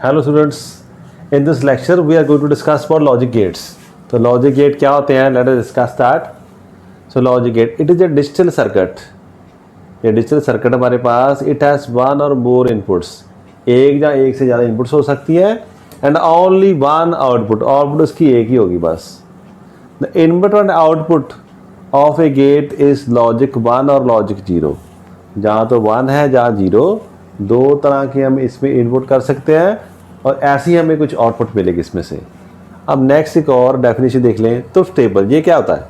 Hello students, in this lecture we are going to discuss about logic gates. तो logic gate क्या होते हैं? Let us discuss that. So logic gate, it is a digital circuit. ये digital circuit हमारे पास it has one or more inputs. एक या एक से ज़्यादा inputs हो सकती है and only one output. output उसकी एक ही होगी बस. The input and output of a gate is logic 1 और logic 0. जहाँ तो 1 है जहाँ 0, दो तरह के हम इसमें इनपुट कर सकते हैं और ऐसी हमें कुछ आउटपुट मिलेगी इसमें से. अब नेक्स्ट एक और डेफिनेशन देख लें. तो टेबल ये क्या होता है?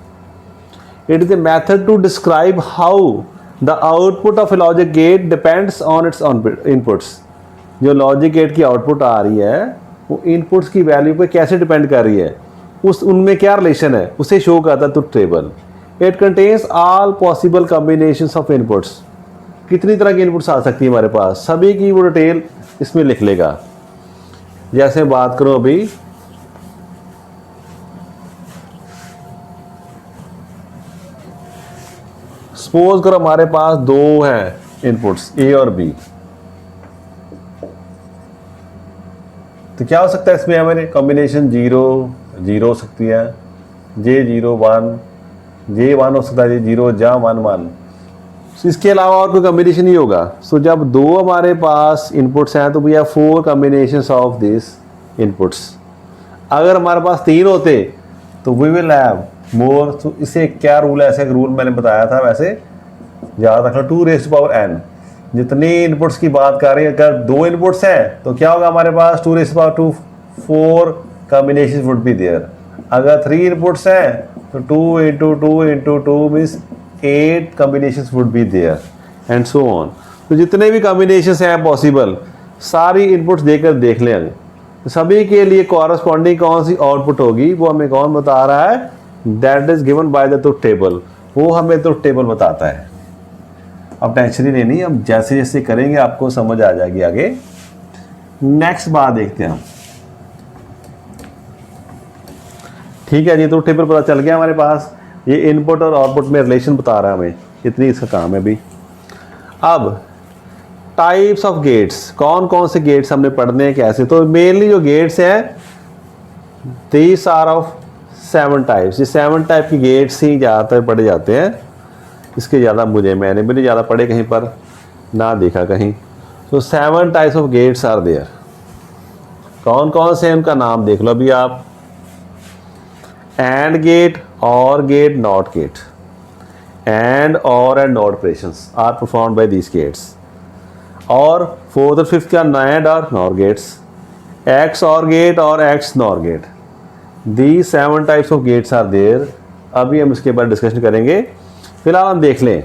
It is a method to describe how the output of a logic gate depends on its inputs. जो लॉजिक गेट की आउटपुट आ रही है वो इनपुट्स की वैल्यू पे कैसे डिपेंड कर रही है, उनमें क्या रिलेशन है, उसे शो करता है truth table. It contains all possible combinations of inputs. कितनी तरह की इनपुट्स आ सकती है हमारे पास, सभी की वो डिटेल इसमें लिख लेगा. जैसे बात करूं अभी सपोज करो हमारे पास दो हैं इनपुट्स ए और बी. तो क्या हो सकता है इसमें हमारे कॉम्बिनेशन 0 0 हो सकती है, J0 1 J1 हो सकता है, J0 जा 1 1. इसके अलावा और कोई कॉम्बिनेशन नहीं होगा. सो जब दो हमारे पास इनपुट्स हैं तो we have 4 combinations of this inputs. अगर हमारे पास 3 होते तो वी विल हैव मोर. तो इसे क्या रूल है, ऐसे एक रूल मैंने बताया था, वैसे याद रखना 2n. जितनी इनपुट्स की बात कर रहे हैं, अगर 2 इनपुट्स हैं तो क्या होगा हमारे पास 2 4 कॉम्बिनेशन वुड बी देयर. अगर 3 इनपुट्स हैं तो 2 into 2 into 2 means 8 combinations would be there and so on. तो जितने भी कॉम्बिनेशंस हैं पॉसिबल, सारी इनपुट्स देकर देख लें. तो सभी के लिए कॉरस्पॉन्डिंग कौन सी आउटपुट होगी वो हमें कौन बता रहा है? That is given by the truth table. वो हमें ट्रुथ टेबल बताता है. अब टेंशन ही नहीं, अब जैसे जैसे करेंगे आपको समझ आ जाएगी आगे. नेक्स्ट बात देखते हैं हम. ठीक है जी, ट्रुथ टेबल पता चल गया हमारे पास. ये इनपुट और आउटपुट में रिलेशन बता रहा है हमें, इतनी इसका काम है अभी. अब टाइप्स ऑफ गेट्स, कौन कौन से गेट्स हमने पढ़ने हैं कैसे. तो मेनली जो गेट्स हैं दीस आर ऑफ 7 टाइप्स. ये 7 टाइप की गेट्स ही ज़्यादातर पढ़े जाते हैं. इसके ज़्यादा मैंने भी नहीं ज़्यादा पढ़े कहीं पर, ना देखा कहीं. तो 7 types of gates are there. कौन कौन से हैं उनका नाम देख लो अभी आप. AND gate, OR gate, NOT gate. AND OR and NOT operations are performed by these gates. और 4th और 5th का नैंड और NOR gates. XOR gate और XNOR gate. The 7 types of gates are there. अभी हम इसके बारे में डिस्कशन करेंगे. फिलहाल हम देख लें.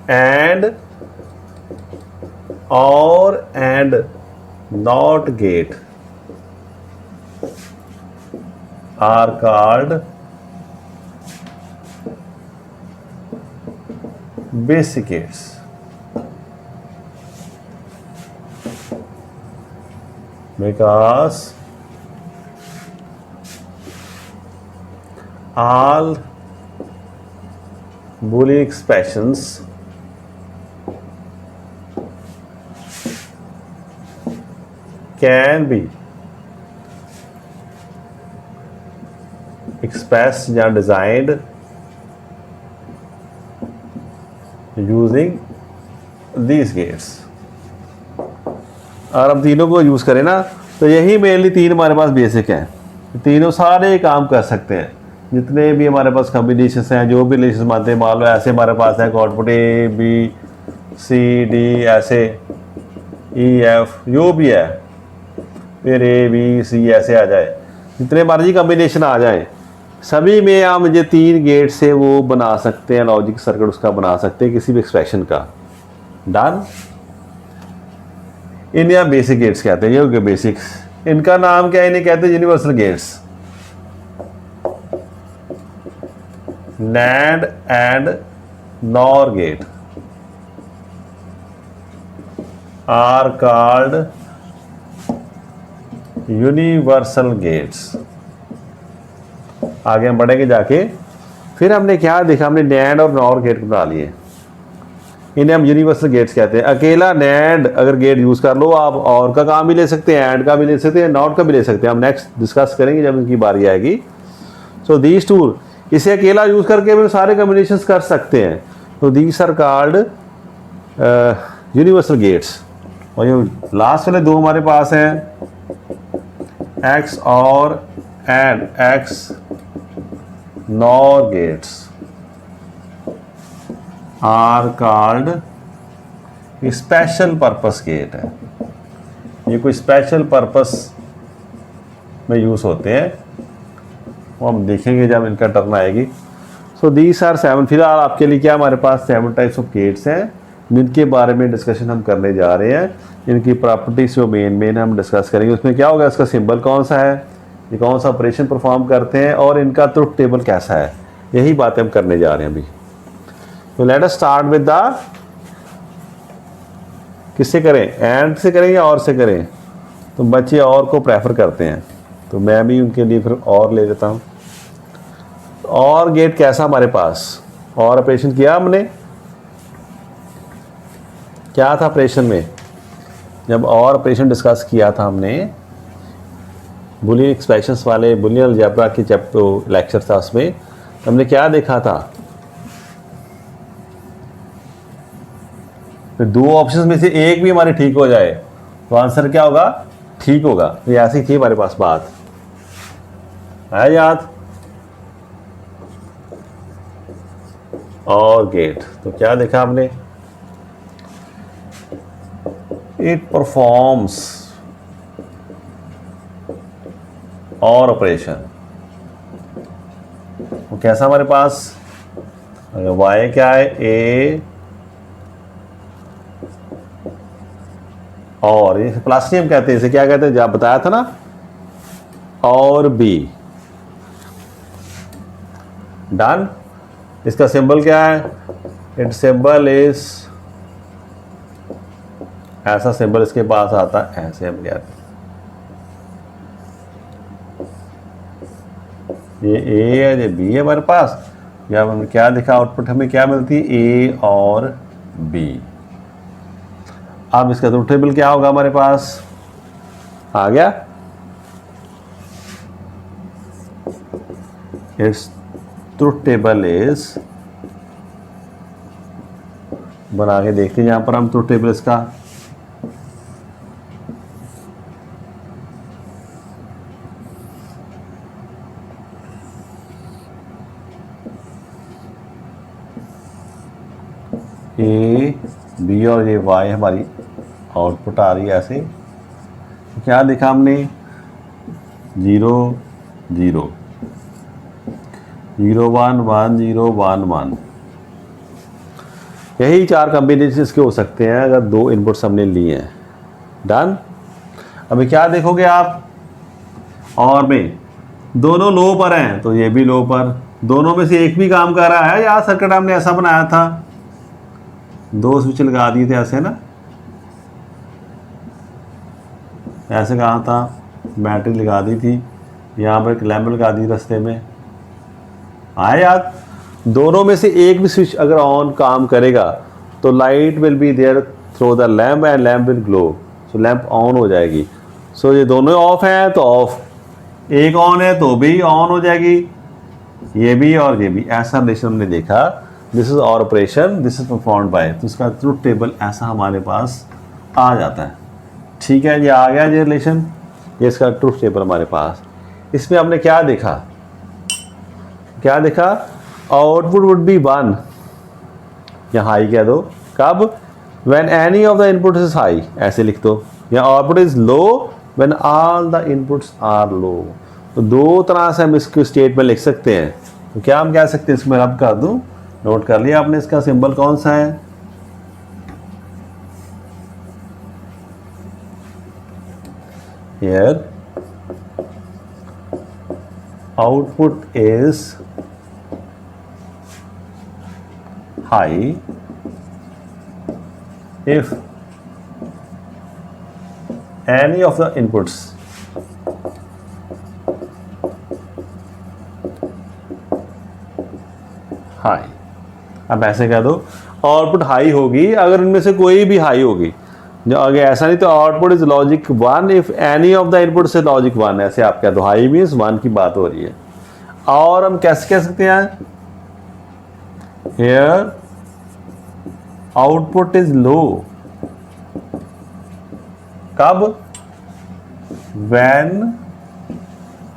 And, OR and not gate are called basic gates. Because all Boolean expressions can be expressed या designed using these gates. और हम तीनों को यूज़ करें ना तो यही मेनली 3 हमारे पास बेसिक हैं. तीनों सारे काम कर सकते हैं. जितने भी हमारे पास कॉम्बिनेशंस हैं, जो भी रिलेशन मानते हैं, मान लो ऐसे हमारे पास है output A B C D, ऐसे E F जो भी है, फिर A B C ऐसे आ जाए, जितने मर्जी कॉम्बिनेशन आ जाए, सभी में हम ये 3 गेट से वो बना सकते हैं, लॉजिक सर्किट उसका बना सकते हैं किसी भी एक्सप्रेशन का. डन. इन्हें बेसिक गेट्स कहते हैं. ये हो गए बेसिक्स. इनका नाम क्या है? इन्हें कहते हैं universal gates. NAND and NOR gate are called universal gates. आगे हम बढ़ेंगे जाके. फिर हमने क्या देखा, हमने नैंड और नॉर गेट बना लिए. इन्हें हम यूनिवर्सल गेट्स कहते हैं। अकेला नैंड अगर गेट यूज़ कर लो आप, और का काम भी ले सकते हैं, एंड का भी ले सकते हैं, नॉट का भी ले सकते हैं। हम नेक्स्ट डिस्कस करेंगे जब इनकी बारी आएगी। सो दीज टूल, इसे अकेला यूज़ करके हम सारे कम्बिनेशन कर सकते हैं। तो these are called universal gates. और ये लास्ट वाले दो हमारे पास हैं, XOR and XNOR gates are called special purpose gate है। ये कोई स्पेशल पर्पस में यूज़ होते हैं, वो हम देखेंगे जब इनका टर्न आएगी। So these are 7। फिलहाल आपके लिए क्या हमारे पास 7 टाइप्स ऑफ गेट्स हैं जिनके बारे में डिस्कशन हम करने जा रहे हैं। इनकी प्रॉपर्टीज जो मेन हम डिस्कस करेंगे। उसमें क्या होगा, इसका सिंबल कौन सा है, ये कौन सा ऑपरेशन परफॉर्म करते हैं, और इनका ट्रुथ टेबल कैसा है, यही बातें हम करने जा रहे हैं अभी। तो let us start with the, किससे करें, एंड से करें या और से करें? तो बच्चे और को प्रेफर करते हैं, तो मैं भी उनके लिए फिर और ले लेता हूँ। और गेट कैसा हमारे पास, और ऑपरेशन किया हमने, क्या था ऑपरेशन में, जब और ऑपरेशन डिस्कस किया था हमने बुलियन एक्सप्रेशंस वाले, बुलियन अलजेब्रा के चैप्टर लेक्चर था, उसमें हमने क्या देखा था, फिर दो ऑप्शंस में से एक भी हमारे ठीक हो जाए तो आंसर क्या होगा, ठीक होगा। ये ऐसी थी हमारे पास बात, आया याद? और गेट तो क्या देखा हमने, इट परफॉर्म्स और ऑपरेशन। वो कैसा हमारे पास, वाई क्या है, ए और ये प्लास्टियम कहते हैं, इसे क्या कहते हैं, जब बताया था ना, और बी। डन। इसका सिंबल क्या है, इट सिंबल इज, ऐसा सिंबल इसके पास आता है, ऐसे हम कहते हैं, ये ए है, ये बी है हमारे पास। या हमने क्या देखा, आउटपुट हमें क्या मिलती है, ए और बी। अब इसका ट्रुथ टेबल क्या होगा हमारे पास, आ गया, इट्स ट्रुथ टेबल इज, बना के देखते हैं यहां पर हम ट्रुथ टेबल इसका। ए बी और ये वाई हमारी आउटपुट आ रही है ऐसे। तो क्या देखा हमने, 0 0 0 1 1 0 1 1, यही 4 कॉम्बिनेशन इसके हो सकते हैं अगर 2 इनपुट्स हमने लिए हैं। डन। अभी क्या देखोगे आप, और में दोनों लो पर हैं तो ये भी लो पर, दोनों में से एक भी काम कर रहा है। यार सर्किट हमने ऐसा बनाया था, 2 स्विच लगा दिए थे ऐसे ना, ऐसे कहा था, बैटरी लगा दी थी, यहाँ पर एक लैंप लगा दी रास्ते में, आए याद? दोनों में से एक भी स्विच अगर ऑन काम करेगा तो light will be there through the lamp and lamp will glow, so lamp on हो जाएगी। सो ये दोनों ऑफ हैं तो ऑफ, एक ऑन है तो भी ऑन हो जाएगी, ये भी और ये भी। ऐसा रिलेशन हमने देखा, दिस इज और operation, this is performed by, तो इसका ट्रुथ टेबल ऐसा हमारे पास आ जाता है। ठीक है, ये आ गया ये रिलेशन, ये इसका ट्रुथ टेबल हमारे पास। इसमें हमने क्या देखा, क्या देखा, आउटपुट वुड बी 1, या हाई कह दो, कब, when any of the inputs is high, ऐसे लिख दो, या output is low when all the inputs are low. तो दो तरह से हम इसको स्टेट में लिख सकते हैं। तो क्या हम कह सकते हैं, इसमें रब कर दूं, नोट कर लिया आपने, इसका सिंबल कौन सा है, here output is high if any of the inputs high। अब ऐसे कह दो, आउटपुट हाई होगी अगर इनमें से कोई भी हाई होगी। जो अगर ऐसा नहीं तो output is logic 1 if any of the input से लॉजिक 1, ऐसे आप कह दो हाई मीन्स 1 की बात हो रही है। और हम कैसे कह सकते हैं, हियर आउटपुट इज लो कब, when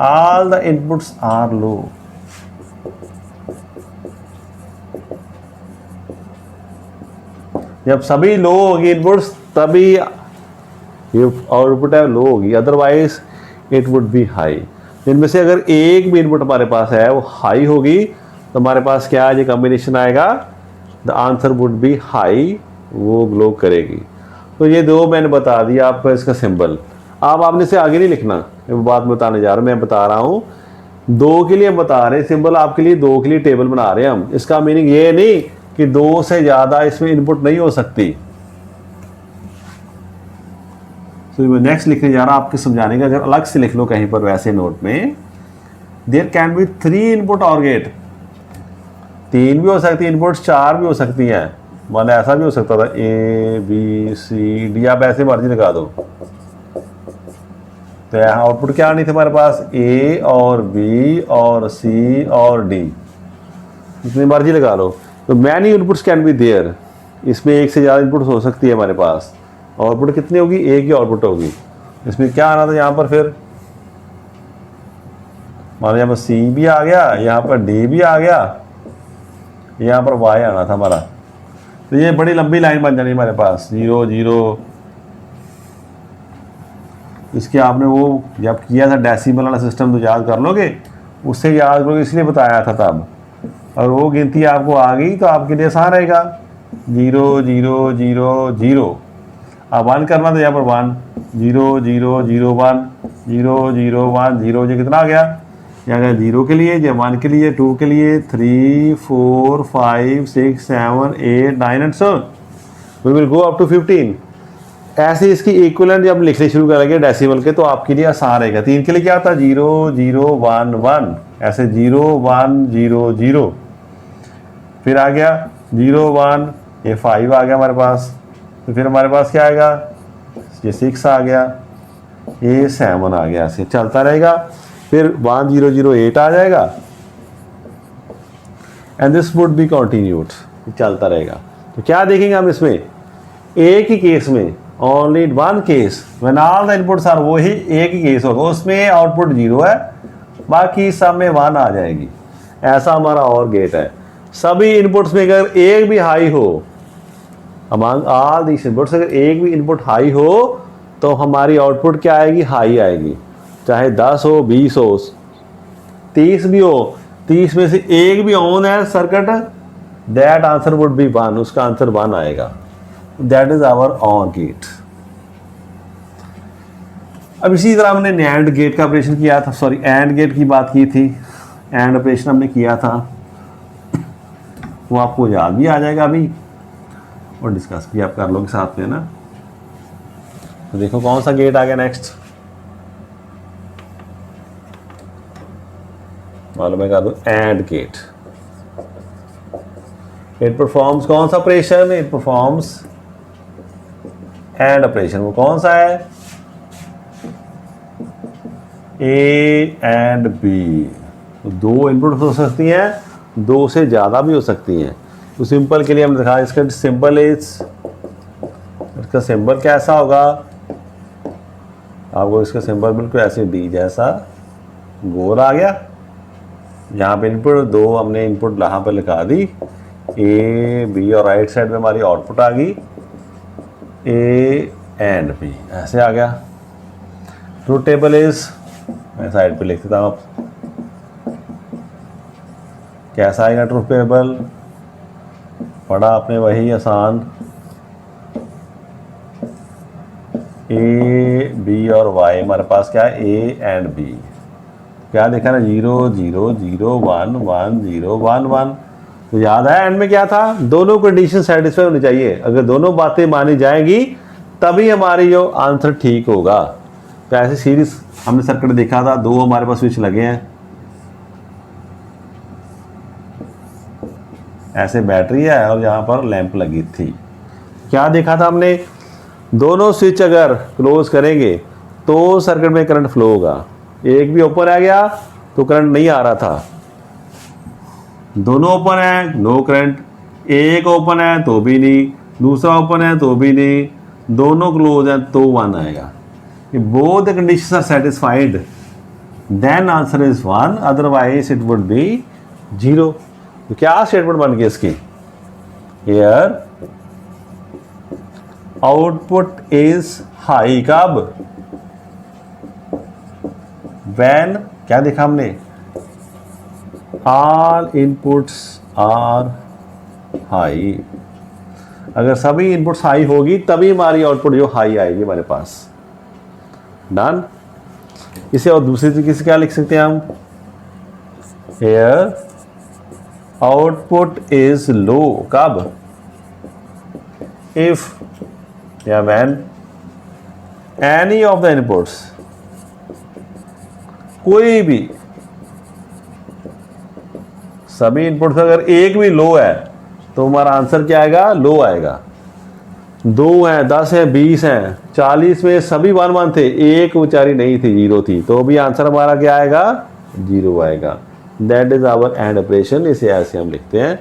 all the inputs are low. जब सभी लो होगी इनपुट्स तभी आउटपुट है लो होगी, otherwise it would B high. इनमें से अगर एक भी इनपुट हमारे पास है वो हाई होगी तो हमारे पास क्या है, ये कॉम्बिनेशन आएगा, the answer would B high, वो ग्लो करेगी। तो ये दो मैंने बता दिया आपको इसका सिंबल। आप आपने इसे आगे नहीं लिखना, मैं बात बताने जा रहा हूँ, मैं बता रहा हूँ दो के लिए बता रहे सिंबल आपके लिए, दो के लिए टेबल बना रहे हैं हम। इसका मीनिंग ये नहीं कि दो से ज़्यादा इसमें इनपुट नहीं हो सकती। तो मैं नेक्स्ट लिखने जा रहा हूँ आपके समझाने का, अगर अलग से लिख लो कहीं पर वैसे नोट में, देयर कैन बी 3 इनपुट और गेट। 3 भी हो सकती है इनपुट्स, 4 भी हो सकती हैं, मान ऐसा भी हो सकता था ए बी सी डी, आप ऐसे मर्जी लगा दो। तो यहाँ आउटपुट क्या नहीं थे हमारे पास, ए और बी और सी और डी, जितनी मर्जी लगा लो। तो many inputs can be there, इसमें एक से ज़्यादा इनपुट्स हो सकती है हमारे पास। आउटपुट कितनी होगी, एक ही आउटपुट होगी। इसमें क्या आना था यहाँ पर, फिर मान यहाँ पर सी भी आ गया, यहाँ पर डी भी आ गया, यहाँ पर वाई आना था हमारा। तो ये बड़ी लंबी लाइन बन जानी हमारे पास, 0 0। इसके आपने वो जब किया था डेसिमल वाला सिस्टम तो याद कर लोगे, उससे याद करोगे, इसलिए बताया था तब। और वो गिनती आपको आ गई तो आपके लिए आसान रहेगा, 0 0 0 0। अब 1 करना तो यहाँ पर 1 0 0 0 1 0 0 1 0। ये कितना आ गया, यहाँ गया 0 के लिए, ये 1 के लिए, 2 के लिए, 3 4 5 6 7 8 9 and so we will go up to 15। ऐसे इसकी इक्विवेलेंट जब लिखने शुरू करेंगे डेसिमल के तो आपके लिए आसान रहेगा। 3 के लिए क्या था, 0 0 1 1, ऐसे 0 1 0 0। फिर आ गया 0 1, ये 5 आ गया हमारे पास। तो फिर हमारे पास क्या आएगा, ये 6 आ गया, ये 7 आ गया, ऐसे चलता रहेगा। फिर 1 0 0 8 आ जाएगा and this would be continued, चलता रहेगा। तो क्या देखेंगे हम इसमें, एक ही केस में, only one case when all the inputs are, वो ही एक ही केस होगा, उसमें आउटपुट 0 है, बाकी सब में 1 आ जाएगी। ऐसा हमारा और गेट है। सभी इनपुट्स में अगर एक भी हाई हो, अमंग ऑल दीस इनपुट्स अगर एक भी इनपुट हाई हो तो हमारी आउटपुट क्या आएगी, हाई आएगी। चाहे 10 हो, 20 हो, 30 भी हो, 30 में से एक भी ऑन है circuit, that answer would be 1, उसका आंसर 1 आएगा। That is our on gate. अब इसी तरह हमने नैंड गेट का ऑपरेशन किया था, सॉरी एंड गेट की बात की थी, एंड ऑपरेशन हमने किया था, वो आपको याद भी आ जाएगा अभी और डिस्कस भी आप कर लोगे साथ में ना। तो देखो कौन सा गेट आ गया नेक्स्ट, मालूम है, कर दो एंड गेट। इट परफॉर्म्स कौन सा ऑपरेशन, इट परफॉर्म्स एंड ऑपरेशन। वो कौन सा है, ए एंड बी। तो 2 इनपुट हो सकती हैं, 2 से ज़्यादा भी हो सकती हैं। तो सिंपल के लिए हमने दिखाया, इसका सिंबल इज, इसका सिंबल कैसा होगा, आपको इसका सिंबल बिल्कुल ऐसे डी जैसा गोल आ गया। यहाँ पे इनपुट 2 हमने इनपुट यहाँ पर लिखा दी, ए बी, और राइट साइड में हमारी आउटपुट आ गई ए एंड बी, ऐसे आ गया। ट्रूथ टेबल इज, मैं साइड पे लिख देता हूँ, कैसा आएगा ट्रूथ टेबल, पढ़ा आपने वही आसान, ए बी और वाई हमारे पास क्या है, ए एंड बी। क्या देखा ना, 0 0 0 1 1 0 1 1। तो याद है एंड में क्या था, दोनों कंडीशन सेटिस्फाई होनी चाहिए। अगर दोनों बातें मानी जाएंगी तभी हमारी जो आंसर ठीक होगा। तो ऐसे सीरीज हमने सर्किट देखा था, 2 हमारे पास स्विच लगे हैं, ऐसे बैटरी है और यहाँ पर लैंप लगी थी। क्या देखा था हमने, दोनों स्विच अगर क्लोज करेंगे तो सर्किट में करंट फ्लो होगा। एक भी ओपन आ गया तो करंट नहीं आ रहा था, दोनों ओपन है नो करंट, एक ओपन है तो भी नहीं, दूसरा ओपन है तो भी नहीं, दोनों क्लोज हैं तो 1 आएगा। Both the conditions are satisfied then answer is 1, otherwise it would be 0। तो क्या स्टेटमेंट बन गई इसकी, हियर आउटपुट इज हाई कब, व्हेन क्या देखा हमने, ऑल इनपुट्स आर हाई। अगर सभी इनपुट्स हाई होगी तभी हमारी आउटपुट जो हाई आएगी हमारे पास। डन। इसे और दूसरी तरीके से क्या लिख सकते हैं हम, हियर आउटपुट इज लो कब, इफ या when any of the inputs, कोई भी सभी इनपुट्स अगर एक भी लो है तो हमारा आंसर क्या आएगा, लो आएगा। 2 हैं, 10 हैं, 20 हैं, 40 में सभी 1 1 थे, एक बेचारी नहीं थी, 0 थी, तो भी आंसर हमारा क्या आएगा, 0 आएगा। That is our and operation. इसे ऐसे हम लिखते हैं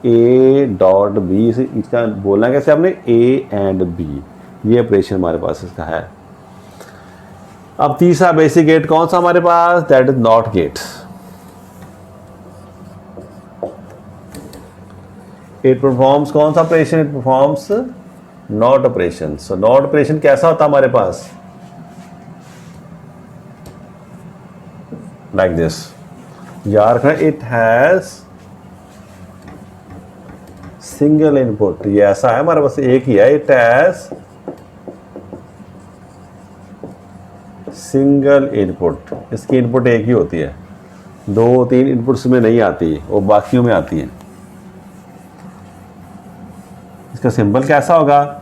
ए डॉट बी, इसका बोलना कैसे आपने, ए एंड बी, ये ऑपरेशन हमारे पास इसका है। अब तीसरा बेसिक गेट कौन सा हमारे पास, that is not gate. It performs कौन सा ऑपरेशन, it performs not operation. So not operation कैसा होता है हमारे पास, लाइक दिस, याद रखना, इट हैज सिंगल इनपुट, ये ऐसा है हमारे पास एक ही है, इट हैज सिंगल इनपुट, इसकी इनपुट एक ही होती है, 2-3 इनपुट्स में नहीं आती, वो बाकियों में आती है। इसका सिंबल कैसा होगा,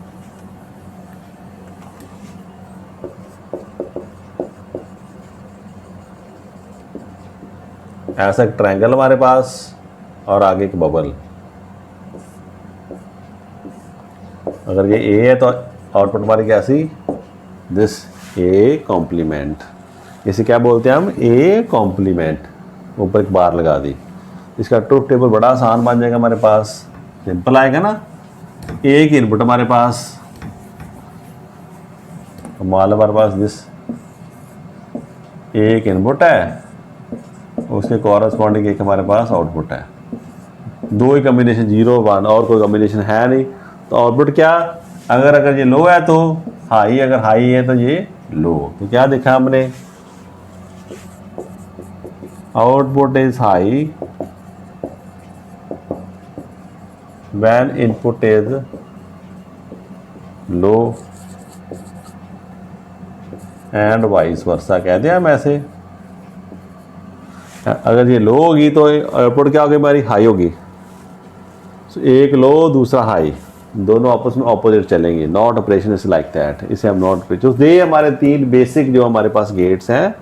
ऐसा एक ट्रायंगल हमारे पास और आगे एक बबल। अगर ये ए है तो आउटपुट हमारी कैसी, दिस ए कॉम्प्लीमेंट, इसे क्या बोलते हैं हम, ए कॉम्प्लीमेंट, ऊपर एक बार लगा दी। इसका ट्रुथ टेबल बड़ा आसान बन जाएगा हमारे पास, सिंपल आएगा ना। एक इनपुट हमारे पास, मान लो हमारे पास दिस एक इनपुट है, उसके कॉरस्पॉन्डिंग एक हमारे पास आउटपुट है, 2 ही कॉम्बिनेशन 0 1, और कोई कॉम्बिनेशन है नहीं, तो आउटपुट क्या, अगर ये लो है तो हाई, अगर हाई है तो ये लो। तो क्या देखा हमने, output is high when input is low and vice versa, कहते हैं हम ऐसे। अगर ये लो होगी तो आउटपुट क्या होगी हमारी, हाई होगी। so, एक लो दूसरा हाई, दोनों आपस में ऑपोजिट चलेंगे। Not operation is like that, इसे हम नॉट ऑपरेशन, तो ये हमारे 3 बेसिक जो हमारे पास गेट्स हैं,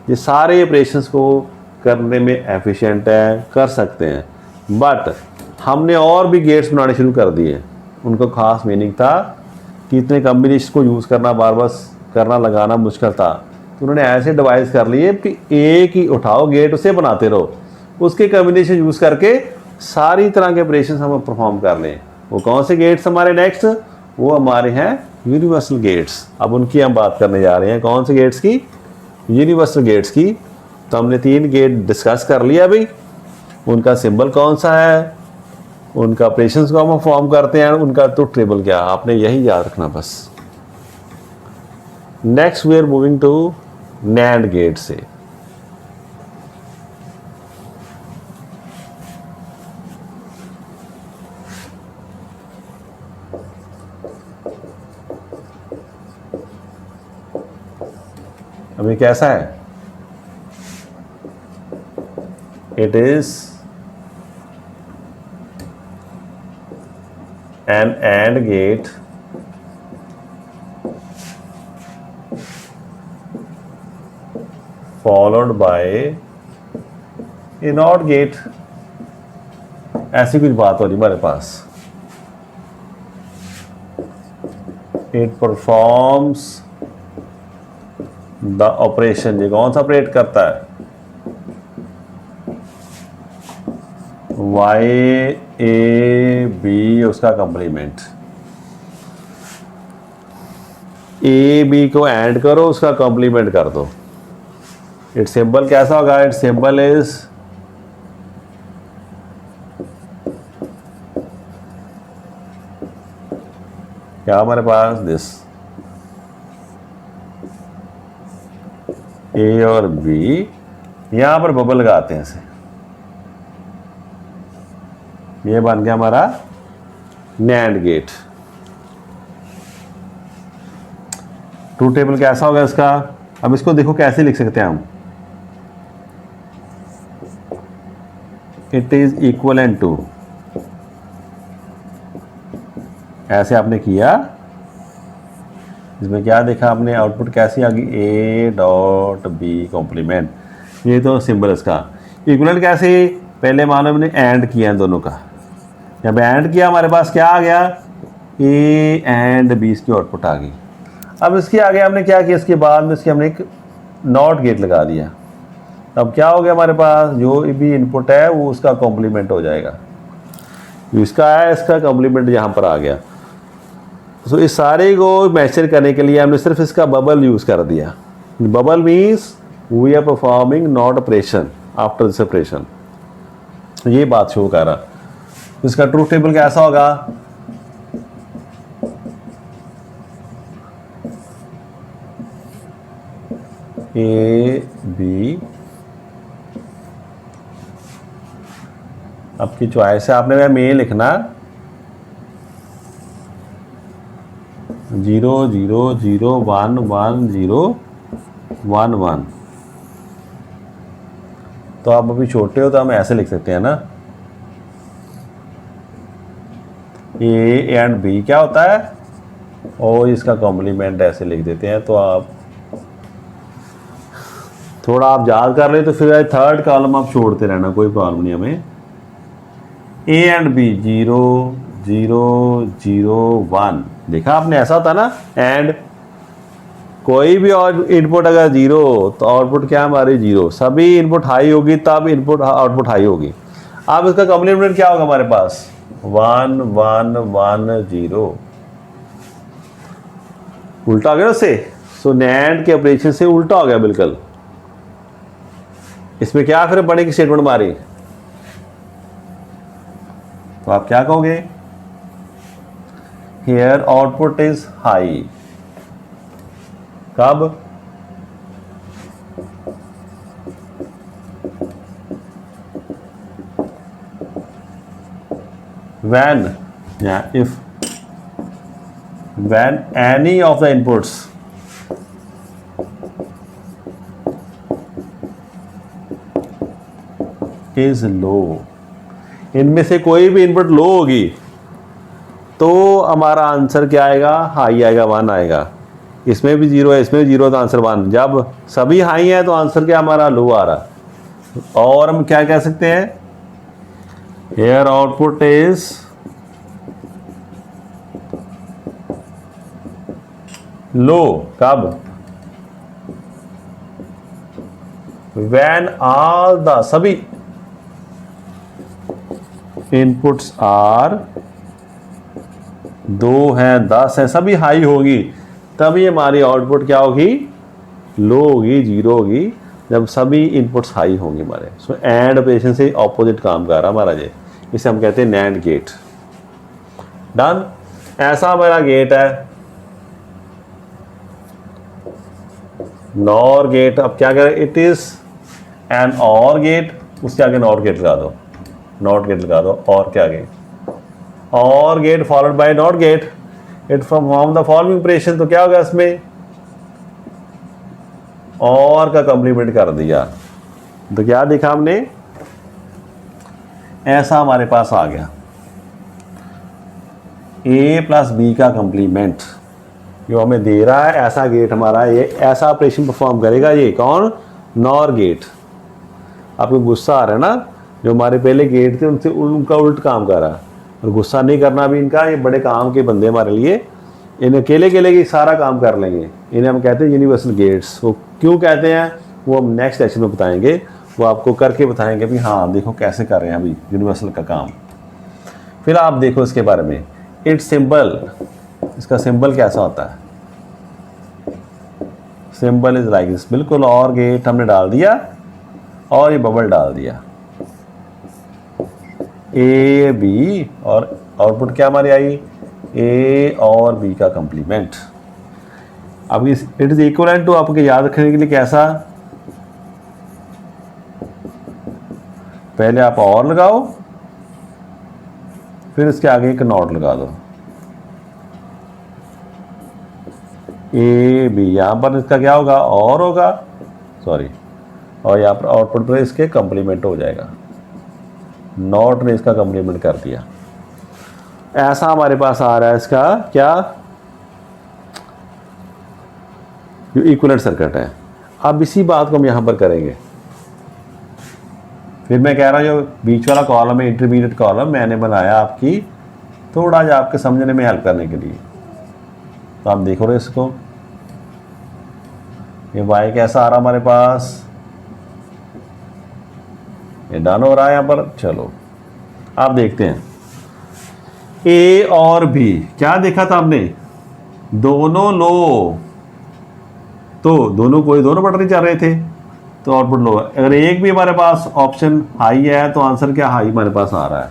ये सारे ऑपरेशंस को करने में एफिशिएंट है, कर सकते हैं। बट हमने और भी गेट्स बनाने शुरू कर दिए, उनको खास मीनिंग था कि इतने कॉम्बिनेशन को यूज़ करना बार बार करना लगाना मुश्किल था, तो उन्होंने ऐसे डिवाइस कर लिए कि एक ही उठाओ गेट, उसे बनाते रहो, उसके कॉम्बिनेशन यूज़ करके सारी तरह के ऑपरेशन हम परफॉर्म कर लें। वो कौन से गेट्स हमारे नेक्स्ट, वो हमारे हैं यूनिवर्सल गेट्स। अब उनकी हम बात करने जा रहे हैं, कौन से गेट्स की, यूनिवर्सल गेट्स की। तो हमने 3 गेट डिस्कस कर लिया भाई, उनका सिंबल कौन सा है, उनका ऑपरेशंस को हम फॉर्म करते हैं, उनका तो टेबल क्या, आपने यही याद रखना बस। Next we are moving to NAND gate से। अभी कैसा है, it is an AND gate followed by a NOT gate, ऐसी कुछ बात हो रही हमारे पास। इट परफॉर्म्स द ऑपरेशन, ये कौन सा ऑपरेट करता है? वाई ए बी उसका कॉम्प्लीमेंट। ए बी को ऐड करो, उसका कॉम्प्लीमेंट कर दो। इट सिंबल कैसा होगा? इट सिंबल इज क्या हमारे पास दिस, ए और बी, यहां पर बबल लगाते हैं इसे, ये बन गया हमारा नैंड गेट। ट्रूथ टेबल कैसा होगा इसका? अब इसको देखो कैसे लिख सकते हैं हम। इट इज इक्वलेंट टू, ऐसे आपने किया, इसमें क्या देखा आपने? आउटपुट कैसी आ गई? A dot B complement. ये तो सिंबल इसका। इक्वलेंट कैसे? पहले मानो हमने एंड किया है दोनों का, जब एंड किया हमारे पास क्या आ गया? ए एंड बी, इसकी आउटपुट आ गई। अब इसके आगे हमने क्या किया? इसके बाद में इसके हमने एक नॉट गेट लगा दिया। अब क्या हो गया हमारे पास? जो भी इनपुट है वो उसका कॉम्प्लीमेंट हो जाएगा। इसका है, इसका कॉम्प्लीमेंट यहाँ पर आ गया। तो इस सारे को मैचर करने के लिए हमने सिर्फ इसका बबल यूज़ कर दिया। Bubble means we are performing NOT operation after this operation. ये बात शो कर रहा। इसका ट्रूथ टेबल कैसा होगा? ए बी, आपकी चॉइस है, आपने में लिखना 0 0 0 1 1 0 1 1। तो आप अभी छोटे हो तो हम ऐसे लिख सकते हैं ना, ए एंड बी क्या होता है, और इसका कॉम्प्लीमेंट ऐसे लिख देते हैं। तो आप थोड़ा आप याद कर ले तो फिर थर्ड कॉलम आप छोड़ते रहना, कोई प्रॉब्लम नहीं हमें। ए एंड बी 0 0 0 1, देखा आपने? ऐसा होता ना, एंड कोई भी और इनपुट अगर 0 तो आउटपुट क्या हमारी 0, सभी इनपुट हाई होगी तब इनपुट आउटपुट हाई होगी। अब इसका कॉम्प्लीमेंट क्या होगा हमारे पास? 1 1 1 0, उल्टा हो गया उससे। सो नैंड के ऑपरेशन से उल्टा हो गया बिल्कुल। इसमें क्या फिर बड़ी की स्टेटमेंट मारी, तो आप क्या कहोगे? Here output is high. कब? when, yeah, if when any of the inputs is low, इनमें से कोई भी इनपुट लो होगी तो हमारा आंसर क्या आएगा? हाई आएगा, 1 आएगा। इसमें भी 0 है, इसमें भी 0, तो आंसर 1। जब सभी हाई है तो आंसर क्या हमारा? लो आ रहा। और हम क्या कह सकते हैं? Here output is low. कब? when all the सभी इनपुट्स आर, 2 हैं 10 हैं, सभी हाई होगी, तभी हमारी आउटपुट क्या होगी? लो होगी, 0 होगी, जब सभी इनपुट्स हाई होंगे हमारे। सो एंड ऑपरेशन से ऑपोजिट काम कर रहा हमारा ये, इसे हम कहते हैं नैंड गेट। डन। ऐसा हमारा गेट है। नॉर गेट, अब क्या करें? इट इज एन और गेट, उसके आगे नॉट गेट लगा दो, नॉट गेट लगा दो, और क्या आगे? OR gate followed by NOT gate, it perform the following operation. तो क्या होगा इसमें? और का कॉम्प्लीमेंट कर दिया। तो क्या देखा हमने? ऐसा हमारे पास आ गया ए प्लस बी का कॉम्प्लीमेंट जो हमें दे रहा है। ऐसा गेट हमारा, ये ऐसा ऑपरेशन परफॉर्म करेगा। ये कौन? NOR gate. आपको गुस्सा आ रहा है ना? जो हमारे पहले गेट थे उनसे उनका उल्ट काम कर रहा है। और गुस्सा नहीं करना भी इनका, ये बड़े काम के बंदे हमारे लिए, इन्हें अकेले अकेले की सारा काम कर लेंगे। इन्हें हम कहते हैं यूनिवर्सल गेट्स। वो क्यों कहते हैं वो हम नेक्स्ट लेक्चर में बताएंगे, वो आपको करके बताएंगे भी हाँ देखो कैसे कर रहे हैं अभी यूनिवर्सल का काम। फिर आप देखो इसके बारे में, इट्स सिंबल, इसका सिंबल कैसा होता है। सिंबल इज लाइक दिस, बिल्कुल। और गेट हमने डाल दिया और ये बबल डाल दिया, ए बी, और आउटपुट क्या हमारी आई, ए और बी का कंप्लीमेंट। अब इस इट इज इक्वलेंट टू, आपके याद रखने के लिए कैसा, पहले आप और लगाओ, फिर इसके आगे एक नॉट लगा दो, ए बी। यहां पर इसका क्या होगा, और होगा, सॉरी, और यहाँ पर आउटपुट पर इसके कंप्लीमेंट हो जाएगा। नॉट ने इसका कंप्लीमेंट कर दिया। ऐसा हमारे पास आ रहा है इसका क्या, जो इक्विवेलेंट सर्किट है। अब इसी बात को हम यहाँ पर करेंगे। फिर मैं कह रहा हूँ जो बीच वाला कॉलम है, इंटरमीडिएट कॉलम, मैंने बनाया आपकी थोड़ा जा आपके समझने में हेल्प करने के लिए। तो आप देखो रहे इसको, ये वाई कैसा आ रहा हमारे पास, ये डन हो रहा है यहाँ पर। चलो आप देखते हैं, ए और बी क्या देखा था हमने, दोनों लो, तो दोनों बटन चल रहे थे, तो आउटपुट लो है। अगर एक भी हमारे पास ऑप्शन हाई है तो आंसर क्या हाई हमारे पास आ रहा है।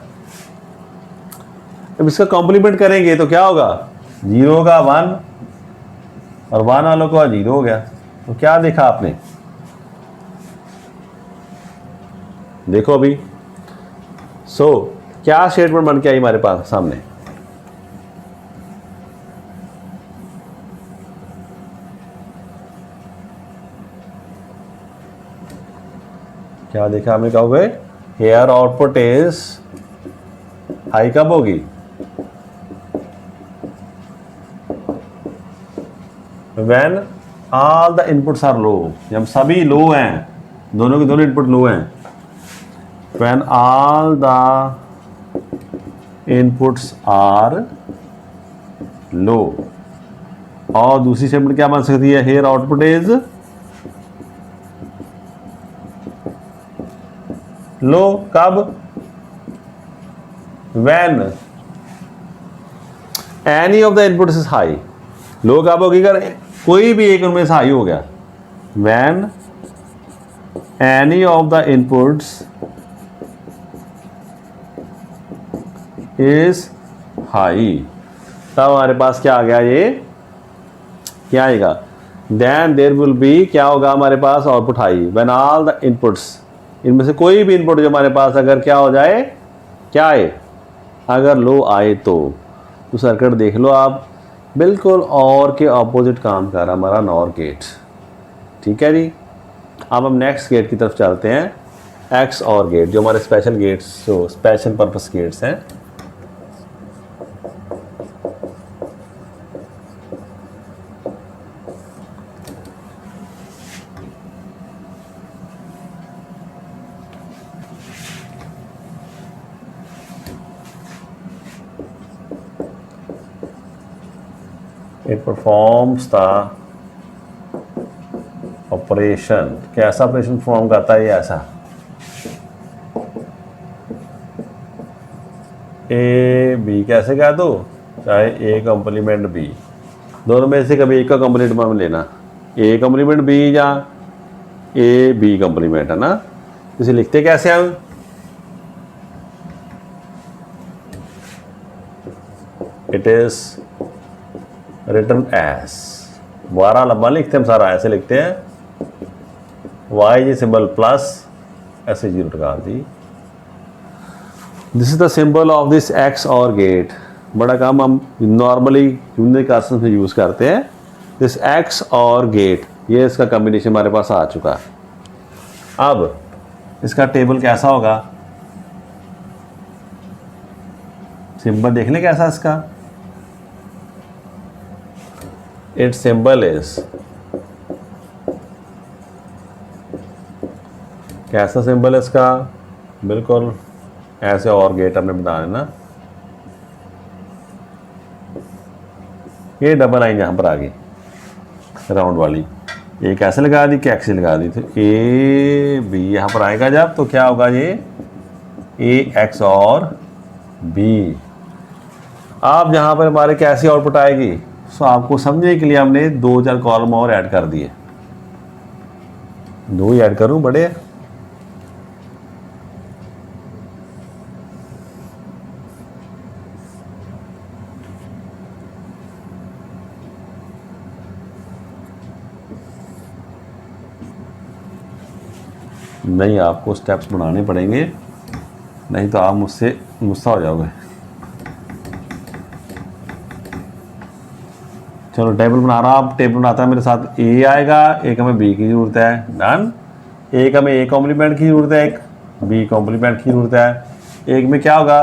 अब इसका कॉम्प्लीमेंट करेंगे तो क्या होगा, 0 का 1 और 1 वालों का 0 हो गया। तो क्या देखा आपने, देखो अभी। क्या स्टेटमेंट बन के आई हमारे पास सामने, क्या देखा हमें, कहोगे हेयर आउटपुट इज हाई कब होगी, when all the inputs are low, जब सभी लो हैं, दोनों के दोनों इनपुट लो हैं, when all the inputs are low. और दूसरी स्टेटमेंट क्या बन सकती है, हेयर आउटपुट इज लो कब, when any of the inputs is high. Low कब होगी, अगर कोई भी एक उनमें से हाई हो गया, when any of the inputs is high, तब हमारे पास क्या आ गया, ये क्या आएगा, देन देयर विल बी, क्या होगा हमारे पास, output high when all the inputs, इनमें से कोई भी इनपुट जो हमारे पास अगर क्या हो जाए, क्या आए, अगर लो आए तो सर्किट देख लो आप, बिल्कुल और के ऑपोजिट काम कर रहा हमारा नॉर गेट। ठीक है जी। अब हम नेक्स्ट गेट की तरफ चलते हैं, एक्स और गेट, जो हमारे स्पेशल गेट्स, जो स्पेशल पर्पस गेट्स हैं। It performs the operation, कैसा ऑपरेशन परफॉर्म करता है ये, ऐसा ए बी कैसे कह दो, चाहे ए कॉम्प्लीमेंट बी, दोनों में से कभी एक का कॉम्प्लीमेंट लेना, ए कॉम्प्लीमेंट बी या ए बी कॉम्प्लीमेंट, है ना। इसे लिखते कैसे हम, इट इज रिटर्न एस, 12 लंबा लिखते हैं हम सारा, ऐसे लिखते हैं, वाई जी सिंबल प्लस, ऐसे 0 लगा दी। This is the symbol of this XOR gate. बड़ा काम हम नॉर्मली यूनिक क्लासेस में यूज करते हैं, दिस एक्स और गेट, ये इसका कॉम्बिनेशन हमारे पास आ चुका है। अब इसका टेबल कैसा होगा, सिंबल देख लें कैसा इसका, its symbol is, कैसा सिंबल है इसका, बिल्कुल ऐसे और गेट हमने बना लेना। ये डबल लाइन यहाँ पर आ गई राउंड वाली, एक ऐसे लगा दी कि ऐसे लगा दी, तो ए बी यहाँ पर आएगा जब, तो क्या होगा ये ए एक्स और बी। आप यहाँ पर हमारे कैसी आउटपुट आएगी, सो आपको समझने के लिए हमने 2-4 कॉलम और ऐड कर दिए। 2 ही ऐड करूँ बड़े, नहीं आपको स्टेप्स बनाने पड़ेंगे, नहीं तो आप मुझसे गुस्सा हो जाओगे। चलो टेबल बना रहा हूँ, आप टेबल बनाता है मेरे साथ। ए आएगा, एक हमें बी की ज़रूरत है, डन। एक हमें ए कॉम्प्लीमेंट की ज़रूरत है, एक बी कॉम्प्लीमेंट की ज़रूरत है। एक में क्या होगा,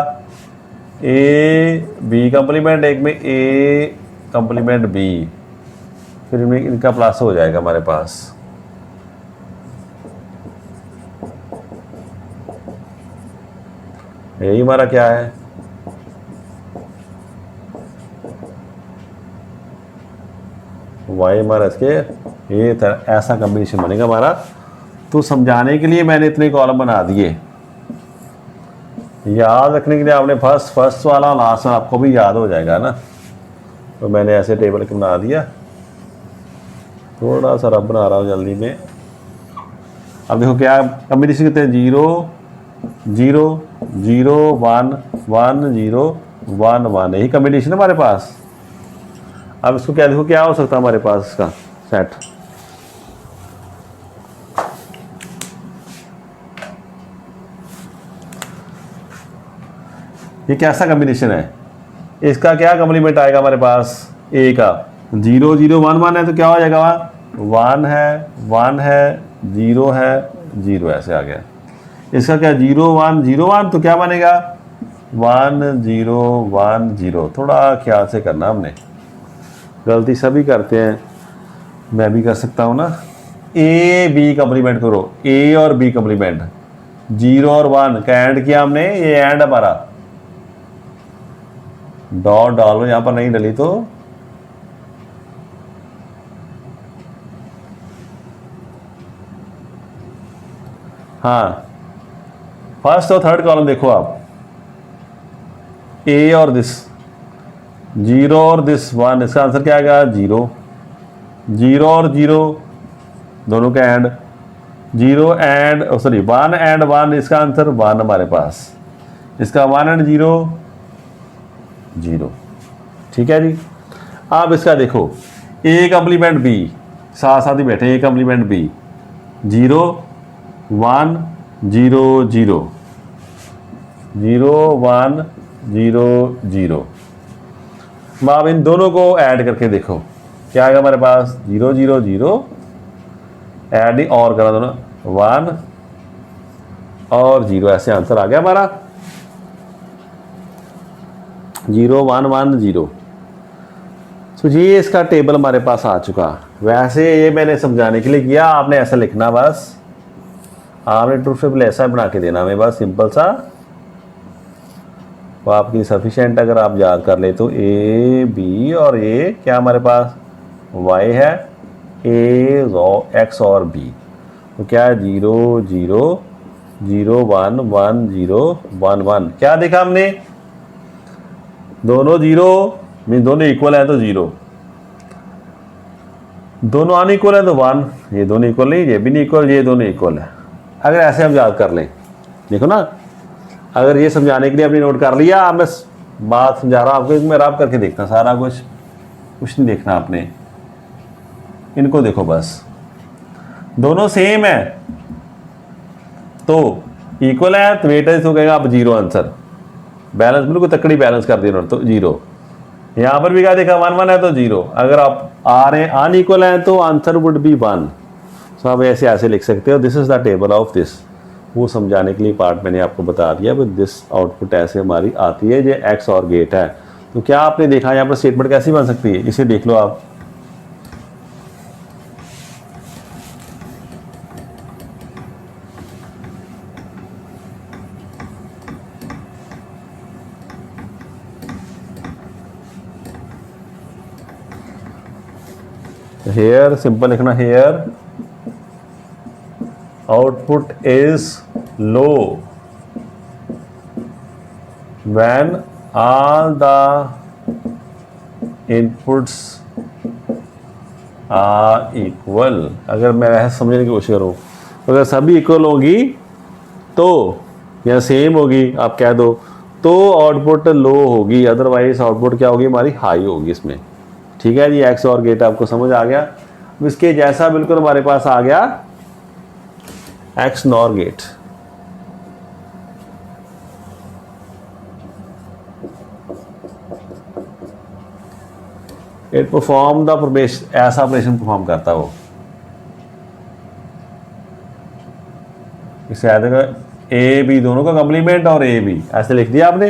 ए बी कॉम्प्लीमेंट, एक में ए कॉम्प्लीमेंट बी, फिर इनमें इनका प्लस हो जाएगा हमारे पास। यही हमारा क्या है, वाई हमारा इसके ये ऐसा कॉम्बिनेशन बनेगा हमारा। तो समझाने के लिए मैंने इतने कॉलम बना दिए, याद रखने के लिए आपने फर्स्ट वाला लास्ट वाला आपको भी याद हो जाएगा ना। तो मैंने ऐसे टेबल के बना दिया, थोड़ा सा रब बना रहा हूँ जल्दी में। अब देखो क्या कॉम्बिनेशन कितने, 0 0 0 1 1 0 1 1, यही कॉम्बिनेशन है हमारे पास। अब इसको क्या देखो क्या हो सकता है हमारे पास इसका सेट, ये कैसा कॉम्बिनेशन है, इसका क्या कॉम्प्लीमेंट आएगा हमारे पास, ए का 0 0 1 1 है, तो क्या हो जाएगा वहाँ 1 है 0 है 0, ऐसे आ गया। इसका क्या 0 1 0 1, तो क्या बनेगा 1 0 1 0। थोड़ा ख्याल से करना, हमने गलती सभी करते हैं, मैं भी कर सकता हूँ ना। ए बी कॉम्प्लीमेंट करो, ए और बी कॉम्प्लीमेंट, 0 और 1 का एंड किया हमने, ये एंड हमारा, डॉट डालो यहां पर, नहीं डली तो हाँ, फर्स्ट और थर्ड कॉलम देखो आप, ए और दिस 0 और दिस 1, इसका आंसर क्या आएगा 0 0 और 0 दोनों का एंड, 0 एंड सॉरी 1 एंड 1, इसका आंसर 1 हमारे पास, इसका 1 एंड 0 0। ठीक है जी। अब इसका देखो ए कॉम्प्लीमेंट बी, साथ साथ ही बैठे, ए कॉम्प्लीमेंट बी 0 1 0 0 0 1 0 0। अब इन दोनों को ऐड करके देखो क्या आएगा हमारे पास, 0 0 0 ऐड और करा दोनों, 1 और 0, ऐसे आंसर आ गया हमारा 0 1 1 0। तो ये इसका टेबल हमारे पास आ चुका। वैसे ये मैंने समझाने के लिए किया, आपने ऐसा लिखना, बस आपने ट्रूथ टेबल ऐसा बना के देना हमें, बस सिंपल सा, वो आपकी सफिशिएंट। अगर आप याद कर ले तो ए बी और ए क्या हमारे पास वाई है, ए एक्स और बी, तो क्या है 0 0 0 1 1 0 1 1। क्या देखा हमने, दोनों 0 मीन दोनों इक्वल है तो 0, दोनों अनइक्वल है तो 1, ये दोनों इक्वल नहीं, ये भी नहीं इक्वल, ये दोनों इक्वल है। अगर ऐसे हम याद कर लें, देखो ना, अगर ये समझाने के लिए आपने नोट कर लिया, अब मैं बात समझा रहा हूँ आपको, मैं रब करके देखना सारा कुछ नहीं देखना आपने, इनको देखो बस, दोनों सेम है तो इक्वल है, तो वेटेज तो कहेगा आप 0 आंसर, बैलेंस बिल्कुल तकड़ी बैलेंस कर दिया तो 0। यहाँ पर भी क्या देखा 1 1 है तो 0, अगर आप आ रहे हैं अनइक्वल है तो आंसर वुड बी 1। सो आप ऐसे लिख सकते हो, this is the table of this. वो समझाने के लिए पार्ट मैंने आपको बता दिया, बट दिस आउटपुट ऐसे हमारी आती है, ये एक्स और गेट है। तो क्या आपने देखा यहाँ पर स्टेटमेंट कैसी बन सकती है, इसे देख लो आप, हेयर सिंपल लिखना, here output is low when all the inputs are equal. अगर मैं वैसे समझने की कोशिश करूँ, अगर सभी इक्वल होगी तो, या सेम होगी आप कह दो, तो आउटपुट लो होगी, अदरवाइज आउटपुट क्या होगी हमारी, हाई होगी इसमें। ठीक है जी, एक्स और गेट आपको समझ आ गया। अब इसके जैसा बिल्कुल हमारे पास आ गया XNOR gate. It perform the operation, ऐसा ऑपरेशन परफॉर्म करता वो। इसे ए बी दोनों का कॉम्प्लीमेंट और ए बी ऐसे लिख दिया आपने,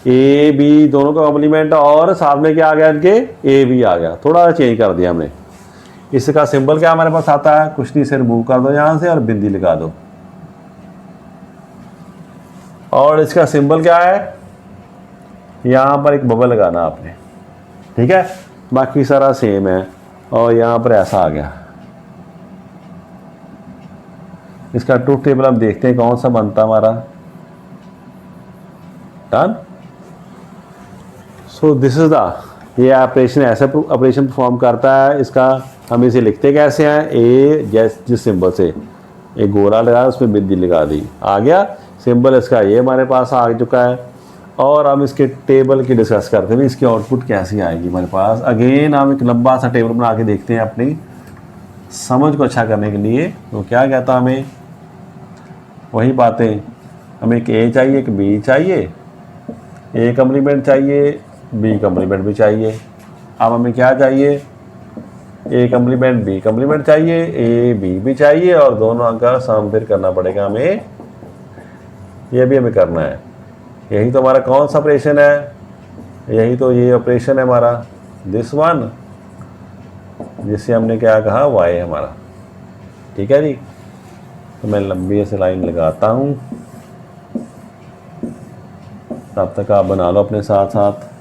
ए बी दोनों का कॉम्प्लीमेंट और साथ में क्या आ गया इनके, ए बी आ गया, थोड़ा चेंज कर दिया हमने। इसका सिंबल क्या हमारे पास आता है, कुछ नहीं, से रिमूव कर दो यहां से और बिंदी लगा दो। और इसका सिंबल क्या है, यहां पर एक बबल लगाना आपने। ठीक है, बाकी सारा सेम है। और यहां पर ऐसा आ गया। इसका ट्रूथ टेबल हम देखते हैं कौन सा बनता हमारा। Done. So this is the, ये ऑपरेशन ऐसा ऑपरेशन परफॉर्म करता है। इसका हम इसे लिखते कैसे हैं, ए जिस सिंबल से एक गोला लगा उसमें बिंदी लगा दी, आ गया सिंबल इसका, ये हमारे पास आ चुका है। और हम इसके टेबल की डिस्कस करते हैं, इसकी आउटपुट कैसी आएगी हमारे पास। अगेन हम एक लंबा सा टेबल बना के देखते हैं अपनी समझ को अच्छा करने के लिए। तो क्या कहता हमें, वही बातें, हमें एक ए चाहिए, एक बी चाहिए, ए कम्प्लीमेंट चाहिए, बी कम्प्लीमेंट भी चाहिए। अब हमें क्या चाहिए, ए कम्प्लीमेंट बी कम्प्लीमेंट चाहिए, ए बी भी चाहिए, और दोनों का सम फिर करना पड़ेगा हमें, ये भी हमें करना है। यही तो हमारा कौन सा ऑपरेशन है, यही तो ये ऑपरेशन है हमारा, दिस वन, जिससे हमने क्या कहा, वाई हमारा। ठीक है जी, तो मैं लंबी ऐसे लाइन लगाता हूँ, तब तक आप बना लो अपने साथ साथ।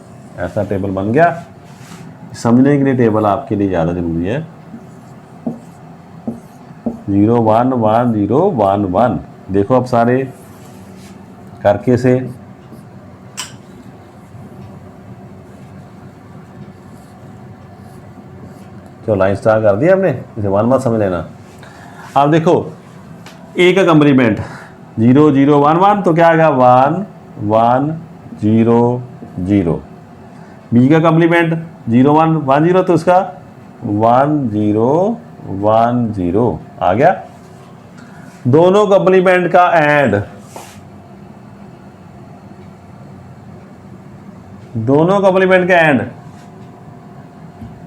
ऐसा टेबल बन गया। समझने के लिए टेबल आपके लिए ज़्यादा ज़रूरी है। 0 1 1 0 1 1, देखो अब सारे करके से। चलो लाइन स्टार्ट कर दिया हमने, इसे 1 मत समझ लेना। अब देखो ए का कम्प्लीमेंट 0 0 1 1, तो क्या आएगा 1 1 0 0। बी का कम्प्लीमेंट 0 1 1 0, तो इसका 1 0 1 0 आ गया। दोनों कम्प्लीमेंट का एंड, दोनों कम्प्लीमेंट का एंड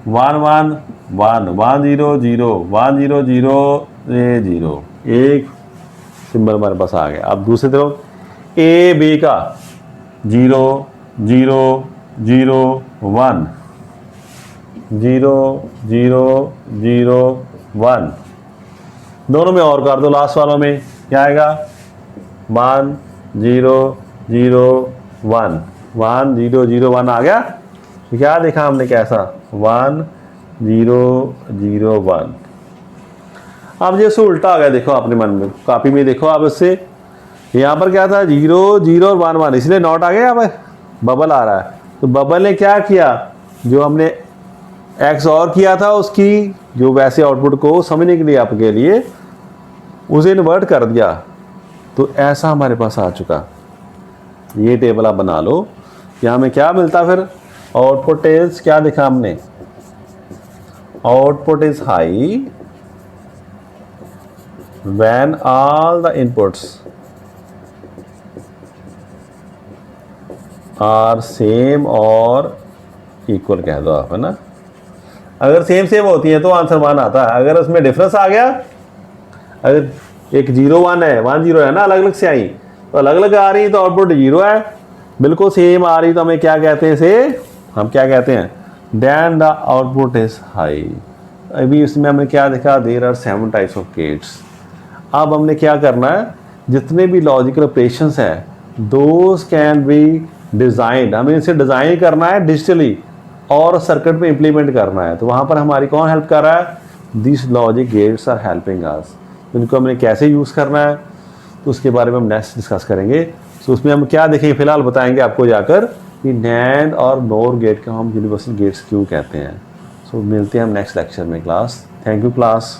1 1 1 1 0 0 1 0 0 0, एक सिंबल हमारे पास आ गया। अब दूसरी तरफ ए बी का 0 0 0 1 0 0 0 1, दोनों में और कर दो, लास्ट वालों में क्या आएगा 1 0 0 1 1 0 0 1 आ गया। क्या देखा हमने कैसा 1 0 0 1। अब जैसे उल्टा आ गया, देखो अपने मन में कॉपी में देखो आप, इससे यहाँ पर क्या था 0 0 और 1 1, इसलिए नॉट आ गया, यहाँ पर बबल आ रहा है। तो बबल ने क्या किया, जो हमने एक्स और किया था उसकी जो वैसे आउटपुट को समझने के लिए आपके लिए उसे इन्वर्ट कर दिया। तो ऐसा हमारे पास आ चुका। ये टेबल आप बना लो। यहाँ में क्या मिलता फिर, आउटपुट इज, क्या देखा हमने, output is high when all the inputs are same और इक्वल कह दो आप, है ना। अगर सेम सेम होती है तो आंसर 1 आता है। अगर उसमें डिफरेंस आ गया, अगर एक 0 1 है 1 0 है ना, अलग अलग से आई, तो अलग अलग आ रही तो आउटपुट 0 है। बिल्कुल सेम आ रही तो हमें क्या कहते हैं, इसे हम क्या कहते हैं, then the output is high. अभी इसमें हमने क्या देखा, there are 7 types of gates. अब हमने क्या करना है, जितने भी लॉजिकल ऑपरेशंस हैं दोज कैन बी डिजाइंड, हमें इसे डिजाइन करना है डिजिटली। और सर्किट में इम्प्लीमेंट करना है, तो वहाँ पर हमारी कौन हेल्प कर रहा है? This logic gates are helping us. तो इनको हमने कैसे यूज़ करना है, तो उसके बारे में हम नेक्स्ट डिस्कस करेंगे। तो उसमें हम क्या देखेंगे, फिलहाल बताएंगे आपको जाकर कि नैंड और नोर गेट को हम यूनिवर्सल गेट्स क्यों कहते हैं। सो मिलते हैं हम नेक्स्ट लेक्चर में क्लास। Thank you class.